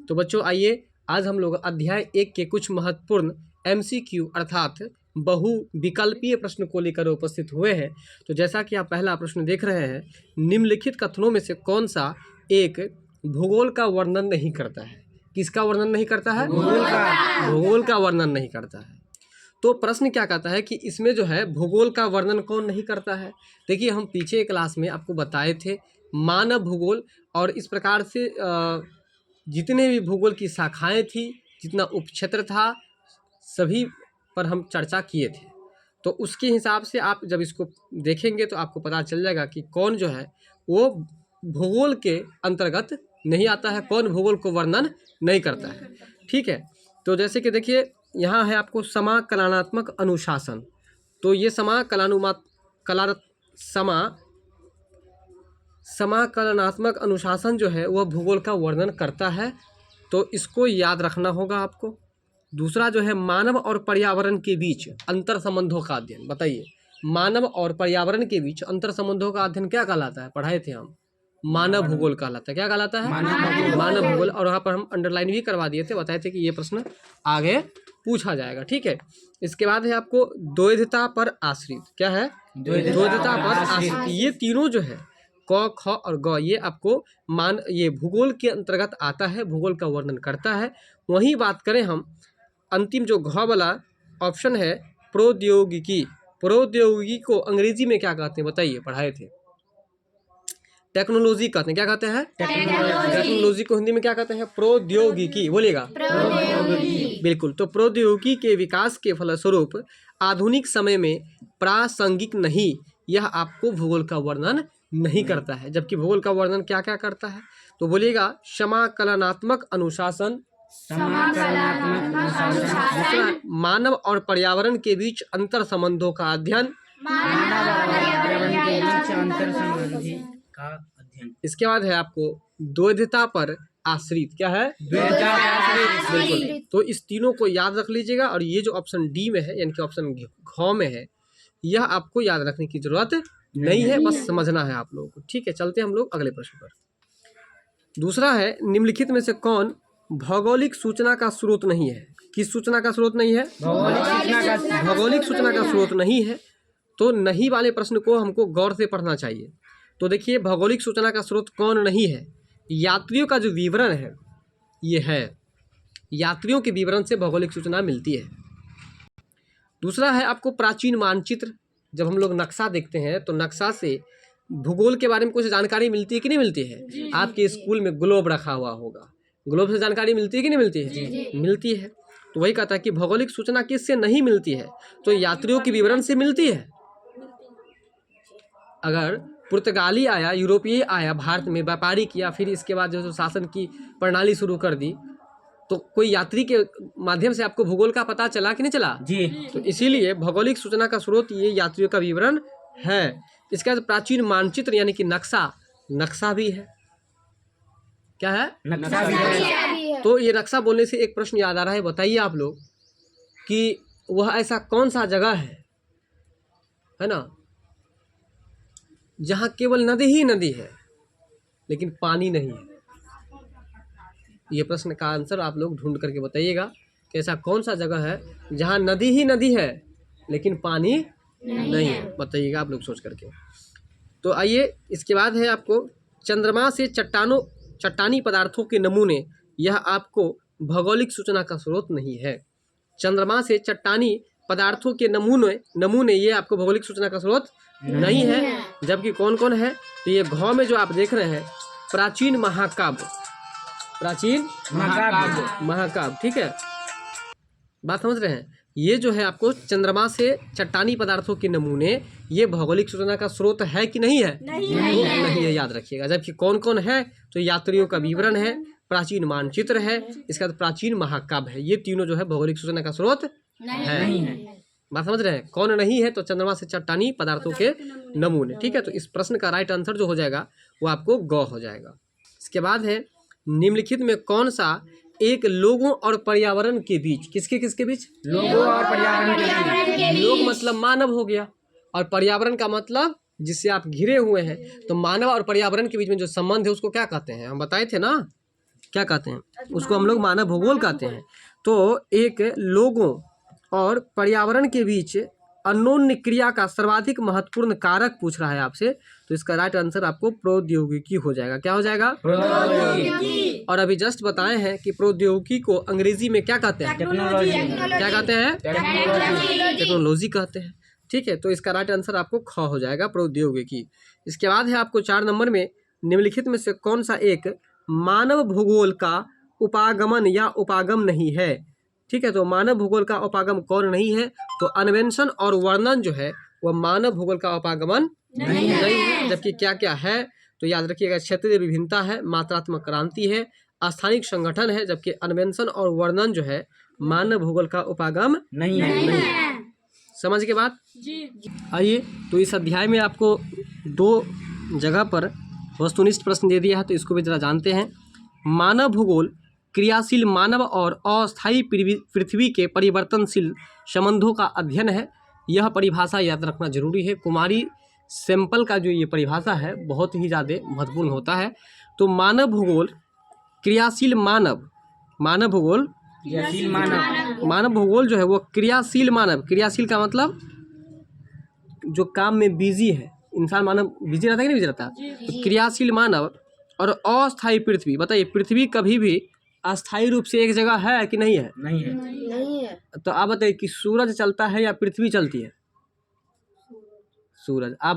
तो बच्चों आइए आज हम लोग अध्याय 1 के कुछ महत्वपूर्ण MCQ अर्थात बहुविकल्पीय प्रश्न को लेकर उपस्थित हुए हैं। तो जैसा कि आप पहला प्रश्न देख रहे हैं, निम्नलिखित कथनों में से कौन सा एक भूगोल का वर्णन नहीं करता है? किसका वर्णन नहीं करता है? भूगोल का वर्णन नहीं करता है। तो प्रश्न क्या कहता है कि इसमें जो है भूगोल का वर्णन कौन नहीं करता है? देखिए, हम पीछे क्लास में आपको बताए थे मानव भूगोल, और इस प्रकार से जितने भी भूगोल की शाखाएं थी, जितना उपक्षेत्र था, सभी पर हम चर्चा किए थे। तो उसके हिसाब से आप जब इसको देखेंगे तो आपको पता चल जाएगा कि कौन जो है वो भूगोल के अंतर्गत नहीं आता है, कौन भूगोल को वर्णन नहीं करता है। ठीक है, तो जैसे कि देखिए यहाँ है आपको समाकलनात्मक अनुशासन। तो ये समाकलनात्मक अनुशासन जो है वह भूगोल का वर्णन करता है, तो इसको याद रखना होगा आपको। दूसरा जो है मानव और पर्यावरण के बीच अंतर संबंधों का अध्ययन। बताइए, मानव और पर्यावरण के बीच अंतर संबंधों का अध्ययन क्या कहलाता है? पढ़ाए थे हम, मानव भूगोल कहलाता है। क्या कहलाता है? मानव भूगोल। और वहाँ पर हम अंडरलाइन भी करवा दिए थे, बताए थे कि ये प्रश्न आगे पूछा जाएगा। ठीक है, इसके बाद है आपको द्वैधता पर आश्रित। क्या है? द्वैधता पर आश्रित। ये तीनों जो है क, ख और ग, ये आपको ये भूगोल के अंतर्गत आता है, भूगोल का वर्णन करता है। वहीं बात करें हम अंतिम जो घ वाला ऑप्शन है प्रौद्योगिकी। प्रौद्योगिकी को अंग्रेजी में क्या कहते हैं? बताइए, पढ़ाए थे। टेक्नोलॉजी कहते हैं। क्या कहते हैं? टेक्नोलॉजी को हिंदी में क्या कहते हैं? प्रौद्योगिकी। बोलिएगा, बिल्कुल। तो प्रौद्योगिकी के विकास के फलस्वरूप आधुनिक समय में प्रासंगिक नहीं, यह आपको भूगोल का वर्णन नहीं करता है। जबकि भूगोल का वर्णन क्या क्या करता है? तो बोलिएगा समाकलनात्मक अनुशासन, दूसरा मानव और पर्यावरण के बीच अंतर संबंधों का अध्ययन, इसके बाद है आपको द्वैधता पर आश्रित। क्या है? बिल्कुल। तो इस तीनों को याद रख लीजिएगा, और ये जो ऑप्शन डी में है यानी कि ऑप्शन घ में है, यह आपको याद रखने की जरूरत नहीं है, बस समझना है आप लोगों को। ठीक है, चलते हैं हम लोग अगले प्रश्न पर। दूसरा है निम्नलिखित में से कौन भौगोलिक सूचना का स्रोत नहीं है? किस सूचना का स्रोत नहीं है? भौगोलिक सूचना का स्रोत नहीं है। तो नहीं वाले प्रश्न को हमको गौर से पढ़ना चाहिए। तो देखिए, भौगोलिक सूचना का स्रोत कौन नहीं है? यात्रियों का जो विवरण है, ये है, यात्रियों के विवरण से भौगोलिक सूचना मिलती है। दूसरा है आपको प्राचीन मानचित्र। जब हम लोग नक्शा देखते हैं तो नक्शा से भूगोल के बारे में कुछ जानकारी मिलती है कि नहीं मिलती है? आपके स्कूल में ग्लोब रखा हुआ होगा, ग्लोब से जानकारी मिलती है कि नहीं मिलती है? मिलती है। तो वही कहता है कि भौगोलिक सूचना किससे नहीं मिलती है? तो यात्रियों के विवरण से मिलती है। अगर पुर्तगाली आया, यूरोपीय आया भारत में, व्यापारी किया, फिर इसके बाद जो शासन की प्रणाली शुरू कर दी, तो कोई यात्री के माध्यम से आपको भूगोल का पता चला कि नहीं चला? जी। तो इसीलिए भौगोलिक सूचना का स्रोत ये यात्रियों का विवरण है। इसके बाद प्राचीन मानचित्र यानी कि नक्शा भी है। क्या है? नक्शा भी है। तो ये नक्शा बोलने से एक प्रश्न याद आ रहा है, बताइए आप लोग कि वह ऐसा कौन सा जगह है ना, जहाँ केवल नदी ही नदी है लेकिन पानी नहीं है? ये प्रश्न का आंसर आप लोग ढूंढ करके बताइएगा कि ऐसा कौन सा जगह है जहाँ नदी ही नदी है लेकिन पानी नहीं है। बताइएगा आप लोग सोच करके। तो आइए, इसके बाद है आपको चंद्रमा से चट्टानी पदार्थों के नमूने। यह आपको भौगोलिक सूचना का स्रोत नहीं है। चंद्रमा से चट्टानी पदार्थों के नमूने ये आपको भौगोलिक सूचना का स्रोत नहीं है। जबकि कौन कौन है? तो ये घ में जो आप देख रहे हैं प्राचीन महाकाव्य, ठीक है, बात समझ रहे हैं? ये जो है आपको चंद्रमा से चट्टानी पदार्थों के नमूने, ये भौगोलिक सूचना का स्रोत है कि नहीं है? नहीं है, याद रखिएगा। जबकि कौन कौन है? तो यात्रियों का विवरण है, प्राचीन मानचित्र है, इसके बाद प्राचीन महाकाव्य है। ये तीनों जो है भौगोलिक सूचना का स्रोत नहीं है। बात समझ रहे हैं? कौन नहीं है? तो चंद्रमा से चट्टानी पदार्थों के नमूने। ठीक है, तो इस प्रश्न का राइट आंसर जो हो जाएगा वो आपको ग हो जाएगा। इसके बाद है निम्नलिखित में कौन सा एक लोगों और पर्यावरण के बीच, किसके बीच? लोगों और पर्यावरण के बीच। लोग मतलब मानव हो गया, और पर्यावरण का मतलब जिससे आप घिरे हुए हैं। तो मानव और पर्यावरण के बीच में जो संबंध है उसको क्या कहते हैं? हम बताए थे ना, क्या कहते हैं? उसको हम लोग मानव भूगोल कहते हैं। तो एक लोगों और पर्यावरण के बीच अन्योन्य क्रिया का सर्वाधिक महत्वपूर्ण कारक पूछ रहा है आपसे, तो इसका राइट आंसर आपको प्रौद्योगिकी हो जाएगा। क्या हो जाएगा? प्रौद्योगिकी। और अभी जस्ट बताए हैं कि प्रौद्योगिकी को अंग्रेजी में क्या कहते हैं? टेक्नोलॉजी। क्या कहते हैं? टेक्नोलॉजी कहते हैं। ठीक है, तो इसका राइट आंसर आपको ख हो जाएगा, प्रौद्योगिकी। इसके बाद है आपको 4 नंबर में, निम्नलिखित में से कौन सा एक मानव भूगोल का उपागमन या उपागम नहीं है? ठीक है, तो मानव भूगोल का उपागम कौन नहीं है? तो अन्वेषण और वर्णन जो है वह मानव भूगोल का उपागमन नहीं है। जबकि क्या क्या है? तो याद रखिएगा, क्षेत्रीय विभिन्नता है, मात्रात्मक क्रांति है, स्थानिक संगठन है, जबकि अन्वेषण और वर्णन जो है मानव भूगोल का उपागम नहीं है। समझ के बात? आइए, तो इस अध्याय में आपको 2 जगह पर वस्तुनिष्ठ प्रश्न दे दिया है, तो इसको भी जरा जानते हैं। मानव भूगोल क्रियाशील मानव और अस्थायी पृथ्वी के परिवर्तनशील संबंधों का अध्ययन है। यह परिभाषा याद रखना जरूरी है। कुमारी सैंपल का जो ये परिभाषा है बहुत ही ज़्यादा महत्वपूर्ण होता है। तो मानव भूगोल क्रियाशील मानव भूगोल जो है वो क्रियाशील मानव, क्रियाशील का मतलब जो काम में बिजी है, इंसान मानव बिजी रहता है कि नहीं बिजी रहता? तो क्रियाशील मानव और अस्थायी पृथ्वी। बताइए, पृथ्वी कभी भी अस्थायी रूप से एक जगह है कि नहीं है? नहीं है। तो आप बताइए कि सूरज चलता है या पृथ्वी चलती है? सूरज। आप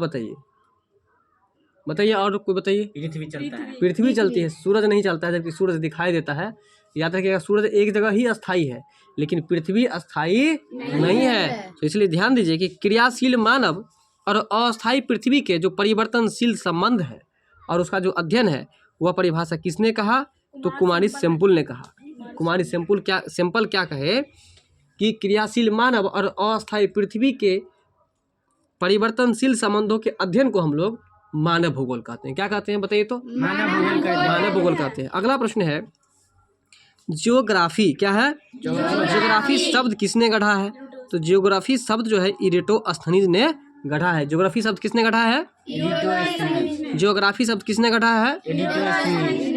बताइए और कोई बताइए। पृथ्वी चलता है। पृथ्वी चलती है, सूरज नहीं चलता है, जबकि सूरज दिखाई देता है। याद रखिएगा, सूरज एक जगह ही अस्थायी है, लेकिन पृथ्वी अस्थायी नहीं है। तो इसलिए ध्यान दीजिए कि क्रियाशील मानव और अस्थायी पृथ्वी के जो परिवर्तनशील संबंध है और उसका जो अध्ययन है, वह परिभाषा किसने कहा? तो कुमारी सैंपल ने कहा। कुमारी सैंपल क्या कहे कि क्रियाशील मानव और अस्थायी पृथ्वी के परिवर्तनशील संबंधों के अध्ययन को हम लोग मानव भूगोल कहते हैं। क्या कहते हैं बताइए? तो मानव भूगोल कहते हैं। अगला प्रश्न है जियोग्राफी। क्या है? जियोग्राफी शब्द किसने गढ़ा है? तो जियोग्राफी शब्द जो है इरेटोस्थनीज ने गढ़ा है। जियोग्राफी शब्द किसने गढ़ा है? जियोग्राफी शब्द किसने गढ़ा है?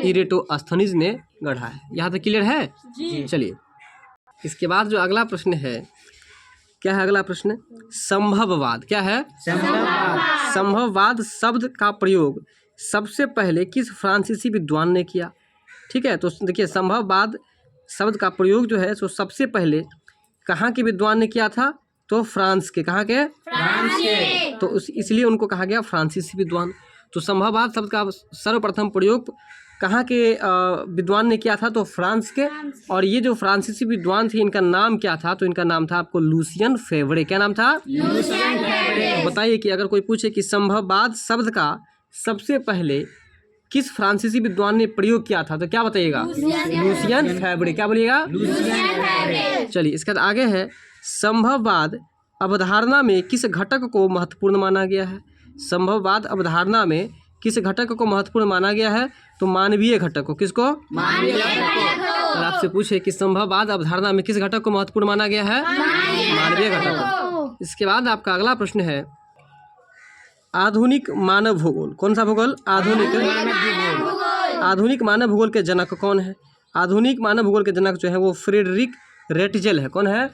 इरेटोस्थनीज ने गढ़ा है। यहाँ तक क्लियर है? चलिए, इसके बाद जो अगला प्रश्न है, क्या है अगला प्रश्न? संभववाद। क्या है? संभववाद शब्द का प्रयोग सबसे पहले किस फ्रांसीसी विद्वान ने किया? ठीक है, तो देखिए, संभववाद शब्द का प्रयोग जो है सो सबसे पहले कहाँ के विद्वान ने किया था? तो फ्रांस के। कहाँ के? फ्रांस के। तो इसलिए उनको कहा गया फ्रांसीसी विद्वान। तो संभववाद शब्द का सर्वप्रथम प्रयोग कहाँ के विद्वान ने किया था? तो फ्रांस के। और ये जो फ्रांसीसी विद्वान थे, इनका नाम क्या था? तो इनका नाम था आपको लुसियन फेवरे। क्या नाम था? लुसियन फेवरे। बताइए कि अगर कोई पूछे कि संभववाद शब्द का सबसे पहले किस फ्रांसीसी विद्वान ने प्रयोग किया था, तो क्या बताइएगा? लुसियन फेवरे। क्या बोलिएगा? लुसियन फेवरे। चलिए, इसके बाद आगे है संभववाद अवधारणा में किस घटक को महत्वपूर्ण माना गया है? संभववाद अवधारणा में किस घटक को महत्वपूर्ण माना गया है? तो मानवीय घटक को। किसको? मानवीय घटक को। अगर आपसे पूछे कि संभववाद अवधारणा में किस घटक को महत्वपूर्ण माना गया है? मानवीय घटक को। इसके बाद आपका अगला प्रश्न है आधुनिक मानव भूगोल। कौन सा भूगोल? आधुनिक मानव भूगोल के जनक कौन है? आधुनिक मानव भूगोल के जनक जो है वो फ्रेडरिक रेटजेल है। कौन है?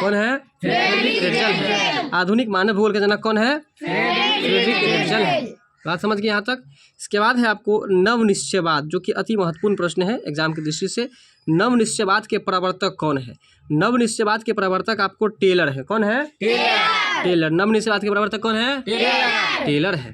कौन है? फ्रेडरिक रेटजेल है। आधुनिक मानव भूगोल के जनक कौन है? फ्रेडरिक रेटजेल है। बात समझ गए यहाँ तक? इसके बाद है आपको नवनिश्चयवाद, जो कि अति महत्वपूर्ण प्रश्न है एग्जाम की दृष्टि से। नवनिश्चयवाद के प्रवर्तक कौन है? नवनिश्चयवाद के प्रवर्तक आपको टेलर है। कौन है? टेलर। नवनिश्चयवाद के प्रवर्तक कौन है? टेलर है।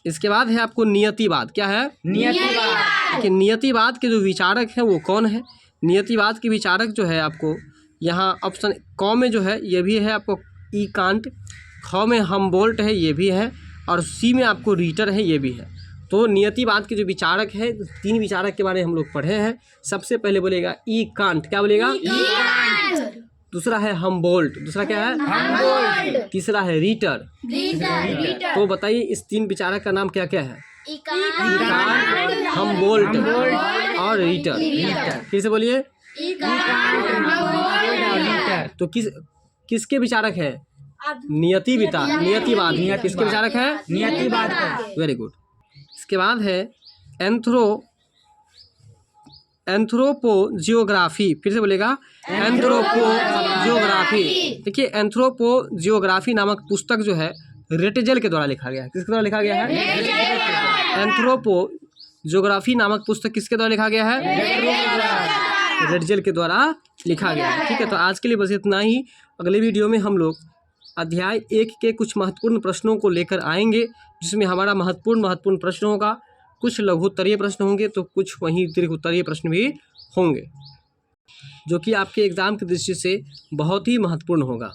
इसके बाद है आपको नियतिवाद। क्या है? नियतिवाद। कि नियतिवाद के जो विचारक हैं वो कौन है? नियतिवाद के विचारक जो है आपको यहाँ ऑप्शन क में जो है ये भी है आपको ई कांट, ख में हमबोल्ट है ये भी है, और सी में आपको रीटर है ये भी है। तो नियतिवाद के जो विचारक है, 3 विचारक के बारे में हम लोग पढ़े हैं। सबसे पहले बोलेगा ई कांट। क्या बोलेगा? दूसरा है हमबोल्ट। दूसरा क्या है? हमबोल्ट। तीसरा है रीटर। तो बताइए इस 3 विचारक का नाम क्या क्या है? कांट, हमबोल्ट और रीटर। फिर से बोलिए। तो किसके विचारक है? नियतिवाद। किसके विचारक है? नियतिवाद। Very good. इसके बाद है एंथ्रोपोजियोग्राफी, फिर से बोलेगा एंथ्रोपोजियोग्राफी। देखिए एंथ्रोपोजियोग्राफी नामक पुस्तक जो है रेटजेल के द्वारा लिखा गया है। किसके द्वारा लिखा गया है? एंथ्रोपोजियोग्राफी नामक पुस्तक किसके द्वारा लिखा गया है? रेटजेल के द्वारा लिखा गया है। ठीक है, तो आज के लिए बस इतना ही। अगले वीडियो में हम लोग अध्याय 1 के कुछ महत्वपूर्ण प्रश्नों को लेकर आएंगे, जिसमें हमारा महत्वपूर्ण प्रश्न होगा। कुछ लघु उत्तरीय प्रश्न होंगे तो कुछ वहीं दीर्घ उत्तरीय प्रश्न भी होंगे, जो कि आपके एग्ज़ाम की दृष्टि से बहुत ही महत्वपूर्ण होगा।